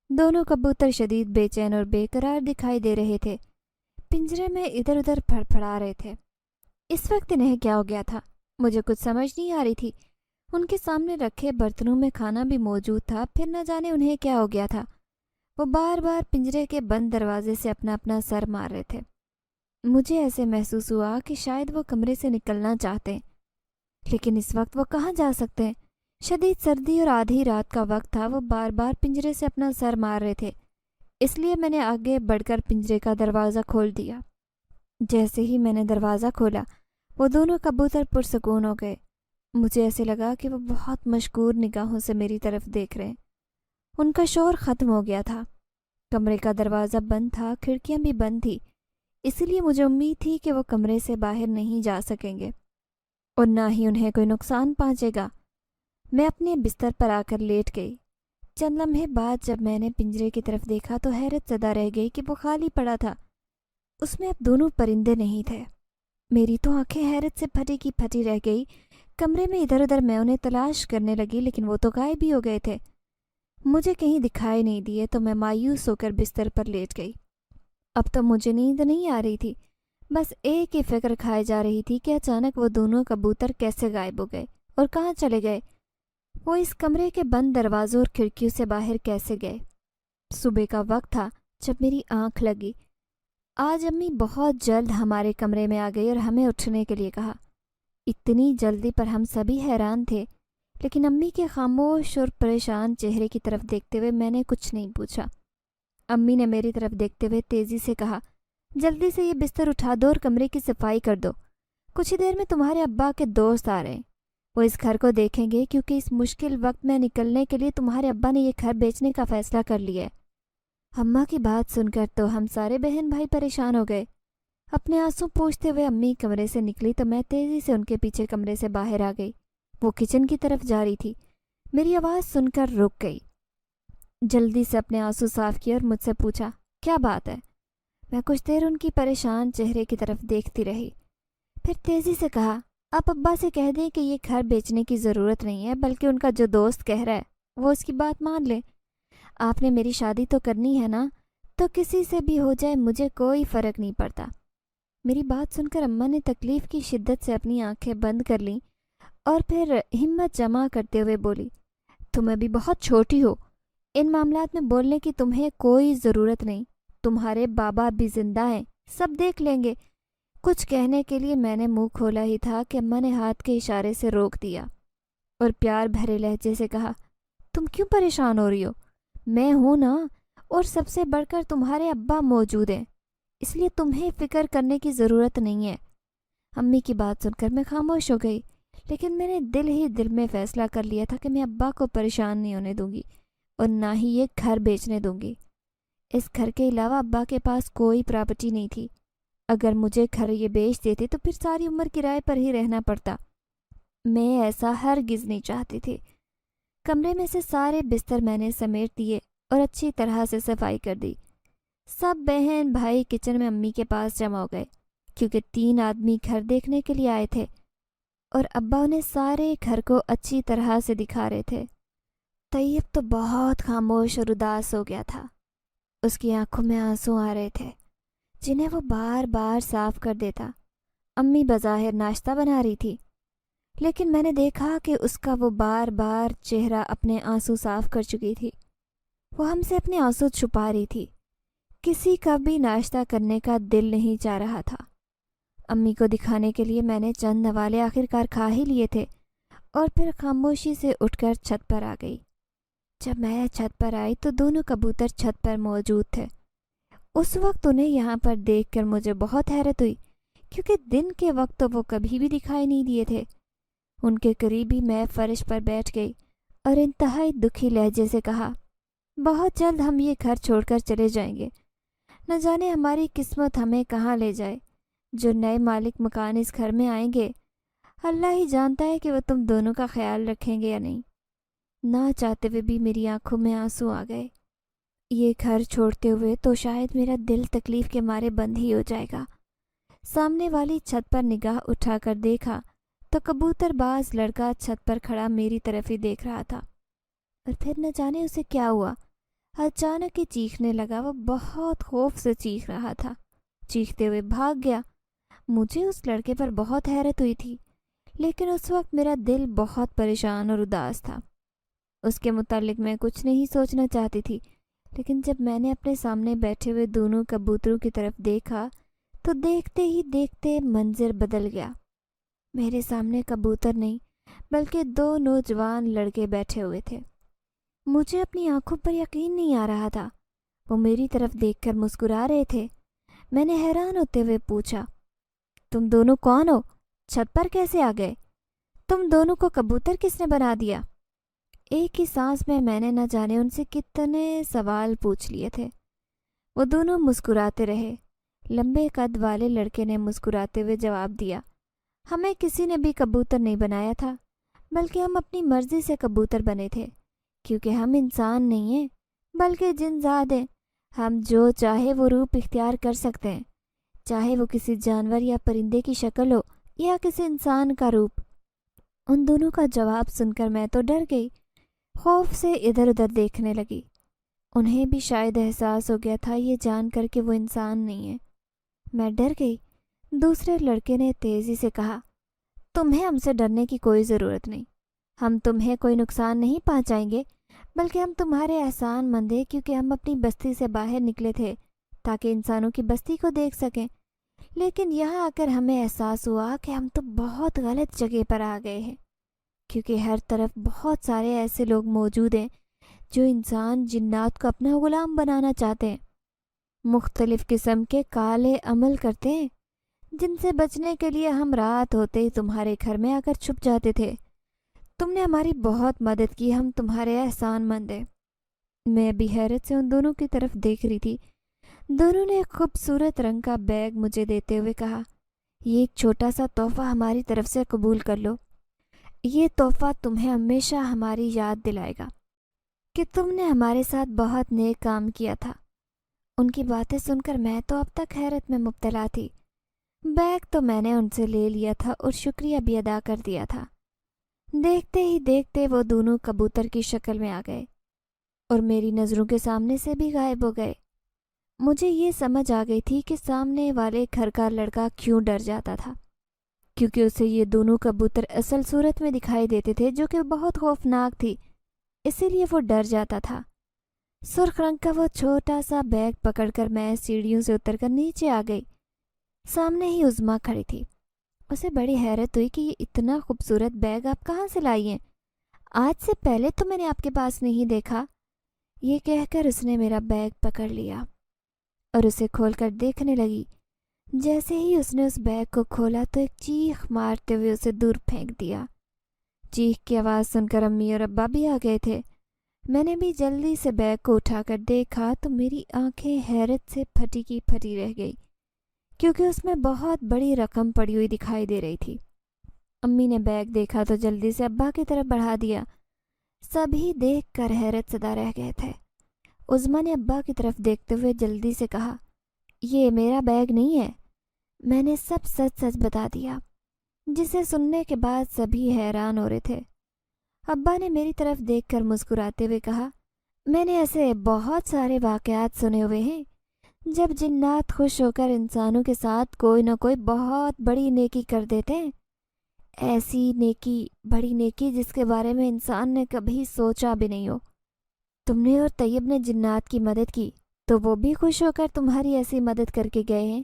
دونوں کبوتر شدید بے چین اور بے قرار دکھائی دے رہے تھے، پنجرے میں ادھر ادھر پھڑپھڑا رہے تھے۔ اس وقت انہیں کیا ہو گیا تھا، مجھے کچھ سمجھ نہیں آ رہی تھی۔ ان کے سامنے رکھے برتنوں میں کھانا بھی موجود تھا، پھر نہ جانے انہیں کیا ہو گیا تھا۔ وہ بار بار پنجرے کے بند دروازے سے اپنا اپنا سر مار رہے تھے۔ مجھے ایسے محسوس ہوا کہ شاید وہ کمرے سے نکلنا چاہتے ہیں، لیکن اس وقت وہ کہاں جا سکتے ہیں؟ شدید سردی اور آدھی رات کا وقت تھا۔ وہ بار بار پنجرے سے اپنا سر مار رہے تھے، اس لیے میں نے آگے بڑھ کر پنجرے کا دروازہ کھول دیا۔ جیسے ہی میں نے دروازہ کھولا، وہ دونوں کبوتر پرسکون ہو گئے۔ مجھے ایسے لگا کہ وہ بہت مشکور نگاہوں سے میری طرف دیکھ رہے ہیں۔ ان کا شور ختم ہو گیا تھا۔ کمرے کا دروازہ بند تھا، کھڑکیاں بھی بند تھی، اسی لیے مجھے امید تھی کہ وہ کمرے سے باہر نہیں جا سکیں گے اور نہ ہی انہیں کوئی نقصان پہنچے گا۔ میں اپنے بستر پر آ کر لیٹ گئی۔ چند لمحے بعد جب میں نے پنجرے کی طرف دیکھا تو حیرت زدہ رہ گئی کہ وہ خالی پڑا تھا۔ اس میں اب دونوں پرندے نہیں تھے۔ میری تو آنکھیں حیرت سے پھٹی کی پھٹی رہ گئی۔ کمرے میں ادھر ادھر میں انہیں تلاش کرنے لگی، لیکن وہ تو غائب ہی ہو گئے تھے۔ مجھے کہیں دکھائی نہیں دیے تو میں مایوس ہو کر بستر پر لیٹ گئی۔ اب تو مجھے نیند نہیں آ رہی تھی، بس ایک ہی فکر کھائے جا رہی تھی کہ اچانک وہ دونوں کبوتر کیسے غائب ہو گئے اور کہاں چلے گئے۔ وہ اس کمرے کے بند دروازوں اور کھڑکیوں سے باہر کیسے گئے۔ صبح کا وقت تھا جب میری آنکھ لگی۔ آج امی بہت جلد ہمارے کمرے میں آ گئی اور ہمیں اٹھنے کے لیے کہا۔ اتنی جلدی پر ہم سبھی حیران تھے، لیکن امی کے خاموش اور پریشان چہرے کی طرف دیکھتے ہوئے میں نے کچھ نہیں پوچھا۔ امی نے میری طرف دیکھتے ہوئے تیزی سے کہا، جلدی سے یہ بستر اٹھا دو اور کمرے کی صفائی کر دو۔ کچھ ہی دیر میں تمہارے ابا کے دوست آ رہے ہیں، وہ اس گھر کو دیکھیں گے، کیونکہ اس مشکل وقت میں نکلنے کے لیے تمہارے ابا نے یہ گھر بیچنے کا فیصلہ کر لیا ہے۔ اماں کی بات سن کر تو ہم سارے بہن بھائی پریشان ہو گئے۔ اپنے آنسو پوچھتے ہوئے امی کمرے سے نکلی تو میں تیزی سے ان کے پیچھے کمرے سے باہر آ گئی۔ وہ کچن کی طرف جا رہی تھی۔ میری آواز سن کر رک گئی، جلدی سے اپنے آنسو صاف کیے اور مجھ سے پوچھا، کیا بات ہے؟ میں کچھ دیر ان کی پریشان چہرے کی طرف دیکھتی رہی، پھر تیزی سے کہا، آپ ابا سے کہہ دیں کہ یہ گھر بیچنے کی ضرورت نہیں ہے، بلکہ ان کا جو دوست کہہ رہا ہے وہ اس کی بات مان لے۔ آپ نے میری شادی تو کرنی ہے نا، تو کسی سے بھی ہو جائے مجھے کوئی فرق نہیں پڑتا۔ میری بات سن کر اماں نے تکلیف کی شدت سے اپنی آنکھیں بند کر لیں اور پھر ہمت جمع کرتے ہوئے بولی، تم ابھی بہت چھوٹی ہو، ان معاملات میں بولنے کی تمہیں کوئی ضرورت نہیں۔ تمہارے بابا بھی زندہ ہیں، سب دیکھ لیں گے۔ کچھ کہنے کے لیے میں نے منہ کھولا ہی تھا کہ اماں نے ہاتھ کے اشارے سے روک دیا اور پیار بھرے لہجے سے کہا، تم کیوں پریشان ہو رہی ہو؟ میں ہوں نا، اور سب سے بڑھ کر تمہارے ابا موجود ہیں، اس لیے تمہیں فکر کرنے کی ضرورت نہیں ہے۔ امی کی بات سن کر میں خاموش ہو گئی، لیکن میں نے دل ہی دل میں فیصلہ کر لیا تھا کہ میں ابا کو پریشان نہیں ہونے دوں گی اور نہ ہی یہ گھر بیچنے دوں گی۔ اس گھر کے علاوہ ابا کے پاس کوئی پراپرٹی نہیں تھی۔ اگر مجھے گھر یہ بیچ دیتے تو پھر ساری عمر کرائے پر ہی رہنا پڑتا۔ میں ایسا ہرگز نہیں چاہتی تھی۔ کمرے میں سے سارے بستر میں نے سمیٹ دیے اور اچھی طرح سے صفائی کر دی۔ سب بہن بھائی کچن میں امی کے پاس جمع ہو گئے، کیونکہ 3 آدمی گھر دیکھنے کے لیے آئے تھے اور ابا انہیں سارے گھر کو اچھی طرح سے دکھا رہے تھے۔ طیب تو بہت خاموش اور اداس ہو گیا تھا۔ اس کی آنکھوں میں آنسو آ رہے تھے جنہیں وہ بار بار صاف کر دیتا۔ امی بظاہر ناشتہ بنا رہی تھی، لیکن میں نے دیکھا کہ اس کا وہ بار بار چہرہ اپنے آنسو صاف کر چکی تھی۔ وہ ہم سے اپنے آنسو چھپا رہی تھی۔ کسی کا بھی ناشتہ کرنے کا دل نہیں چاہ رہا تھا۔ امی کو دکھانے کے لیے میں نے چند نوالے آخرکار کھا ہی لیے تھے اور پھر خاموشی سے اٹھ کر چھت پر آ گئی۔ جب میں چھت پر آئی تو دونوں کبوتر چھت پر موجود تھے۔ اس وقت انہیں یہاں پر دیکھ کر مجھے بہت حیرت ہوئی، کیونکہ دن کے وقت تو وہ کبھی بھی دکھائی نہیں دیے تھے۔ ان کے قریب ہی میں فرش پر بیٹھ گئی اور انتہائی دکھی لہجے سے کہا، بہت جلد ہم یہ گھر چھوڑ کر چلے جائیں گے۔ نہ جانے ہماری قسمت ہمیں کہاں لے جائے۔ جو نئے مالک مکان اس گھر میں آئیں گے، اللہ ہی جانتا ہے کہ وہ تم دونوں کا خیال رکھیں گے یا نہیں۔ نہ چاہتے ہوئے بھی میری آنکھوں میں آنسو آ گئے۔ یہ گھر چھوڑتے ہوئے تو شاید میرا دل تکلیف کے مارے بند ہی ہو جائے گا۔ سامنے والی چھت پر نگاہ اٹھا کر دیکھا تو کبوتر باز لڑکا چھت پر کھڑا میری طرف ہی دیکھ رہا تھا، اور پھر نہ جانے اسے کیا ہوا، اچانک ہی چیخنے لگا۔ وہ بہت خوف سے چیخ رہا تھا، چیختے ہوئے بھاگ گیا۔ مجھے اس لڑکے پر بہت حیرت ہوئی تھی، لیکن اس وقت میرا دل بہت پریشان اور اداس تھا۔ اس کے متعلق میں کچھ نہیں سوچنا چاہتی تھی، لیکن جب میں نے اپنے سامنے بیٹھے ہوئے دونوں کبوتروں کی طرف دیکھا تو دیکھتے ہی دیکھتے منظر بدل گیا۔ میرے سامنے کبوتر نہیں بلکہ دو نوجوان لڑکے بیٹھے ہوئے تھے۔ مجھے اپنی آنکھوں پر یقین نہیں آ رہا تھا۔ وہ میری طرف دیکھ کر مسکرا رہے تھے۔ میں نے حیران ہوتے ہوئے پوچھا، تم دونوں کون ہو؟ چھت پر کیسے آ گئے؟ تم دونوں کو کبوتر کس نے بنا دیا؟ ایک ہی سانس میں نے نہ جانے ان سے کتنے سوال پوچھ لیے تھے۔ وہ دونوں مسکراتے رہے۔ لمبے قد والے لڑکے نے مسکراتے ہوئے جواب دیا، ہمیں کسی نے بھی کبوتر نہیں بنایا تھا، بلکہ ہم اپنی مرضی سے کبوتر بنے تھے، کیونکہ ہم انسان نہیں ہیں بلکہ جن زاد ہیں۔ ہم جو چاہے وہ روپ اختیار کر سکتے ہیں، چاہے وہ کسی جانور یا پرندے کی شکل ہو یا کسی انسان کا روپ۔ ان دونوں کا جواب سن کر میں تو ڈر گئی، خوف سے ادھر ادھر دیکھنے لگی۔ انہیں بھی شاید احساس ہو گیا تھا یہ جان کر کہ وہ انسان نہیں ہے۔ میں ڈر گئی۔ دوسرے لڑکے نے تیزی سے کہا، تمہیں ہم سے ڈرنے کی کوئی ضرورت نہیں، ہم تمہیں کوئی نقصان نہیں پہنچائیں گے، بلکہ ہم تمہارے احسان مند ہیں، کیونکہ ہم اپنی بستی سے باہر نکلے تھے تاکہ انسانوں کی بستی کو دیکھ سکیں، لیکن یہاں آ کر ہمیں احساس ہوا کہ ہم تو بہت غلط جگہ پر آ گئے ہیں، کیونکہ ہر طرف بہت سارے ایسے لوگ موجود ہیں جو انسان جنات کو اپنا غلام بنانا چاہتے ہیں، مختلف قسم کے کالے عمل کرتے ہیں، جن سے بچنے کے لیے ہم رات ہوتے ہی تمہارے گھر میں آ کر چھپ جاتے تھے۔ تم نے ہماری بہت مدد کی، ہم تمہارے احسان مند ہیں۔ میں بھی حیرت سے ان دونوں کی طرف دیکھ رہی تھی۔ دونوں نے ایک خوبصورت رنگ کا بیگ مجھے دیتے ہوئے کہا، یہ ایک چھوٹا سا تحفہ ہماری طرف سے قبول کر لو۔ یہ تحفہ تمہیں ہمیشہ ہماری یاد دلائے گا کہ تم نے ہمارے ساتھ بہت نیک کام کیا تھا۔ ان کی باتیں سن کر میں تو اب تک حیرت میں مبتلا تھی۔ بیگ تو میں نے ان سے لے لیا تھا اور شکریہ بھی ادا کر دیا تھا۔ دیکھتے ہی دیکھتے وہ دونوں کبوتر کی شکل میں آ گئے اور میری نظروں کے سامنے سے بھی غائب ہو گئے۔ مجھے یہ سمجھ آ گئی تھی کہ سامنے والے گھر کا لڑکا کیوں ڈر جاتا تھا، کیونکہ اسے یہ دونوں کبوتر اصل صورت میں دکھائی دیتے تھے جو کہ بہت خوفناک تھی، اسی لیے وہ ڈر جاتا تھا۔ سرخ رنگ کا وہ چھوٹا سا بیگ پکڑ کر میں سیڑھیوں سے اتر کر نیچے آ گئی۔ سامنے ہی عظمیٰ کھڑی تھی۔ اسے بڑی حیرت ہوئی کہ یہ اتنا خوبصورت بیگ آپ کہاں سے لائی ہیں؟ آج سے پہلے تو میں نے آپ کے پاس نہیں دیکھا۔ یہ کہہ کر اس نے میرا بیگ پکڑ لیا اور اسے کھول کر دیکھنے لگی۔ جیسے ہی اس نے اس بیگ کو کھولا تو ایک چیخ مارتے ہوئے اسے دور پھینک دیا۔ چیخ کی آواز سن کر امی اور ابا بھی آ گئے تھے۔ میں نے بھی جلدی سے بیگ کو اٹھا کر دیکھا تو میری آنکھیں حیرت سے پھٹی کی پھٹی رہ گئی، کیونکہ اس میں بہت بڑی رقم پڑی ہوئی دکھائی دے رہی تھی۔ امی نے بیگ دیکھا تو جلدی سے ابا کی طرف بڑھا دیا۔ سبھی دیکھ کر حیرت زدہ رہ گئے تھے۔ عظمیٰ نے ابا کی طرف دیکھتے ہوئے جلدی سے کہا، یہ میرا بیگ نہیں ہے۔ میں نے سب سچ سچ بتا دیا، جسے سننے کے بعد سبھی حیران ہو رہے تھے۔ ابا نے میری طرف دیکھ کر مسکراتے ہوئے کہا، میں نے ایسے بہت سارے واقعات سنے ہوئے ہیں جب جنات خوش ہو کر انسانوں کے ساتھ کوئی نہ کوئی بہت بڑی نیکی کر دیتے ہیں، ایسی نیکی، بڑی نیکی جس کے بارے میں انسان نے کبھی سوچا بھی نہیں ہو۔ تم نے اور طیب نے جنات کی مدد کی تو وہ بھی خوش ہو کر تمہاری ایسی مدد کر کے گئے ہیں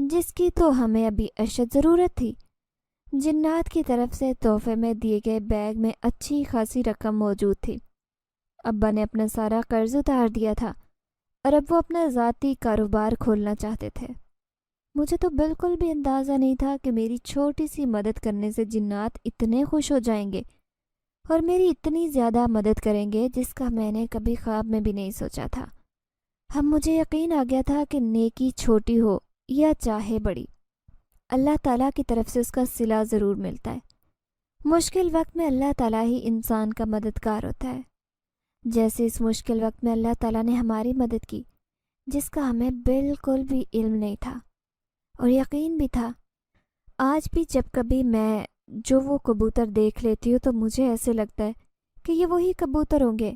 جس کی تو ہمیں ابھی اشد ضرورت تھی۔ جنات کی طرف سے تحفے میں دیے گئے بیگ میں اچھی خاصی رقم موجود تھی۔ ابا نے اپنا سارا قرض اتار دیا تھا اور اب وہ اپنا ذاتی کاروبار کھولنا چاہتے تھے۔ مجھے تو بالکل بھی اندازہ نہیں تھا کہ میری چھوٹی سی مدد کرنے سے جنات اتنے خوش ہو جائیں گے اور میری اتنی زیادہ مدد کریں گے جس کا میں نے کبھی خواب میں بھی نہیں سوچا تھا۔ مجھے یقین آ گیا تھا کہ نیکی چھوٹی ہو یا چاہے بڑی، اللہ تعالیٰ کی طرف سے اس کا صلہ ضرور ملتا ہے۔ مشکل وقت میں اللہ تعالیٰ ہی انسان کا مددگار ہوتا ہے، جیسے اس مشکل وقت میں اللہ تعالیٰ نے ہماری مدد کی جس کا ہمیں بالکل بھی علم نہیں تھا اور یقین بھی تھا۔ آج بھی جب کبھی میں وہ کبوتر دیکھ لیتی ہوں تو مجھے ایسے لگتا ہے کہ یہ وہی کبوتر ہوں گے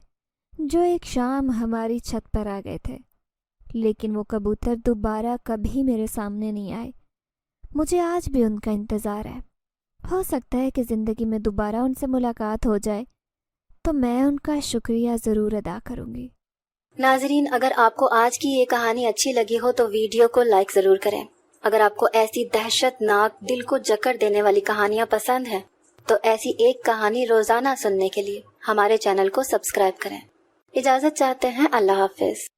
جو ایک شام ہماری چھت پر آ گئے تھے، لیکن وہ کبوتر دوبارہ کبھی میرے سامنے نہیں آئے۔ مجھے آج بھی ان کا انتظار ہے۔ ہو سکتا ہے کہ زندگی میں دوبارہ ان سے ملاقات ہو جائے تو میں ان کا شکریہ ضرور ادا کروں گی۔ ناظرین، اگر آپ کو آج کی یہ کہانی اچھی لگی ہو تو ویڈیو کو لائک ضرور کریں۔ اگر آپ کو ایسی دہشت ناک دل کو جکڑ دینے والی کہانیاں پسند ہیں تو ایسی ایک کہانی روزانہ سننے کے لیے ہمارے چینل کو سبسکرائب کریں۔ اجازت چاہتے ہیں، اللہ حافظ۔